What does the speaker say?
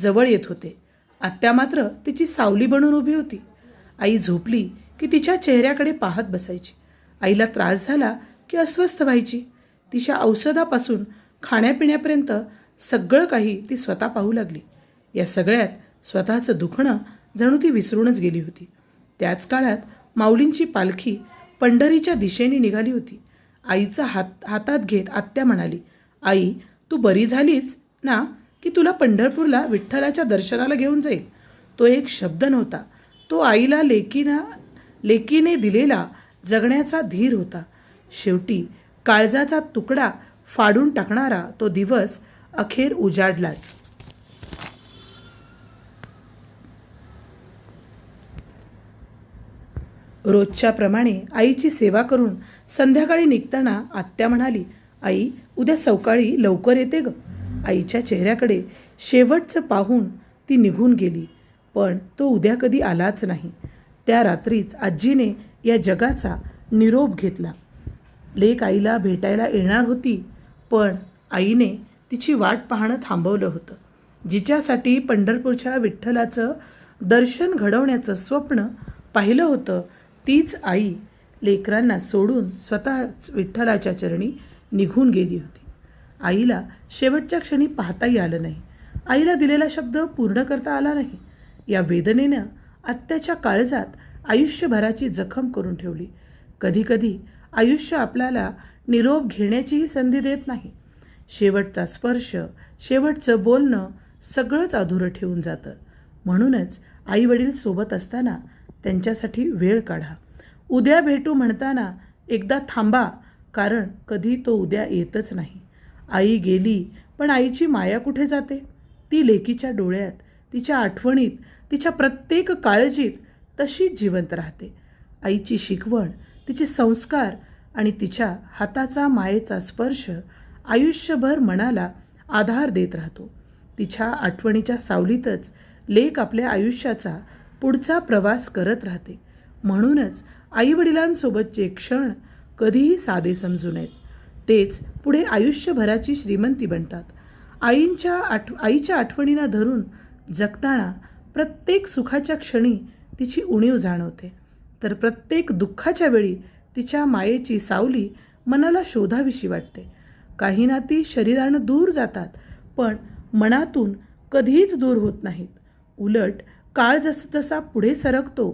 जवळ येत होते. आत्या मात्र तिची सावली बनून उभी होती. आई झोपली की तिच्या चेहऱ्याकडे पाहत बसायची. आईला त्रास झाला की अस्वस्थ व्हायची. तिच्या औषधापासून खाण्यापिण्यापर्यंत सगळं काही ती स्वतः पाहू लागली. या सगळ्यात स्वतःचं दुखणं जणू ती विसरूनच गेली होती. त्याच काळात माऊलींची पालखी पंढरीच्या दिशेने निघाली होती. आईचा हातात घेत आत्या म्हणाली, आई, तू बरी झालीस ना की तुला पंढरपूरला विठ्ठलाच्या दर्शनाला घेऊन जाईल. तो एक शब्द नव्हता. तो आईला लेकीने दिलेला जगण्याचा धीर होता. शेवटी काळजाचा तुकडा फाडून टाकणारा तो दिवस अखेर उजाडलाच. रोजच्या प्रमाणे आईची सेवा करून संध्याकाळी निघताना आत्या म्हणाली, आई, उद्या सकाळी लवकर येते ग. आईच्या चेहऱ्याकडे शेवटचं पाहून ती निघून गेली. पण तो उद्या कधी आलाच नाही. त्या रात्रीच आजीने या जगाचा निरोप घेतला. लेक आईला भेटायला येणार होती, पण आईने तिची वाट पाहणं थांबवलं होतं. जिच्यासाठी पंढरपूरच्या विठ्ठलाचं दर्शन घडवण्याचं स्वप्न पाहिलं होतं, तीच आई लेकरांना सोडून स्वतःच विठ्ठलाच्या चरणी निघून गेली होती. आईला शेवटच्या क्षणी पाहताही आलं नाही. आईला दिलेला शब्द पूर्ण करता आला नाही. या वेदनेनं आत्याच्या काळजात आयुष्यभराची जखम करून ठेवली. कधीकधी आयुष्य आपल्याला निरोप घेण्याचीही संधी देत नाही. शेवटचा स्पर्श, शेवटचं बोलणं सगळंच अधुरं ठेवून जातं. म्हणूनच आई वडील सोबत असताना त्यांच्यासाठी वेळ काढा. उद्या भेटू म्हणताना एकदा थांबा, कारण कधी तो उद्या येतच नाही. आई गेली, पण आईची माया कुठे जाते? ती लेकीच्या डोळ्यात, तिच्या आठवणीत, तिच्या प्रत्येक काळजीत तशीच जिवंत राहते. आईची शिकवण, तिचे संस्कार आणि तिच्या हाताचा मायेचा स्पर्श आयुष्यभर मनाला आधार देत राहतो. तिच्या आठवणीच्या सावलीतच लेक आपल्या आयुष्याचा पुढचा प्रवास करत राहते. म्हणूनच आईवडिलांसोबतचे क्षण कधीही साधे समजू नयेत. तेच पुढे आयुष्यभराची श्रीमंती बनतात. आईच्या आठवणींना धरून जगताना प्रत्येक सुखाच्या क्षणी तिची उणीव जाणवते, तर प्रत्येक दुःखाच्या वेळी तिच्या मायेची सावली मनाला शोधावीशी वाटते. काही नाती शरीरानं दूर जातात, पण मनातून कधीच दूर होत नाहीत. उलट काळ जसा पुढे सरकतो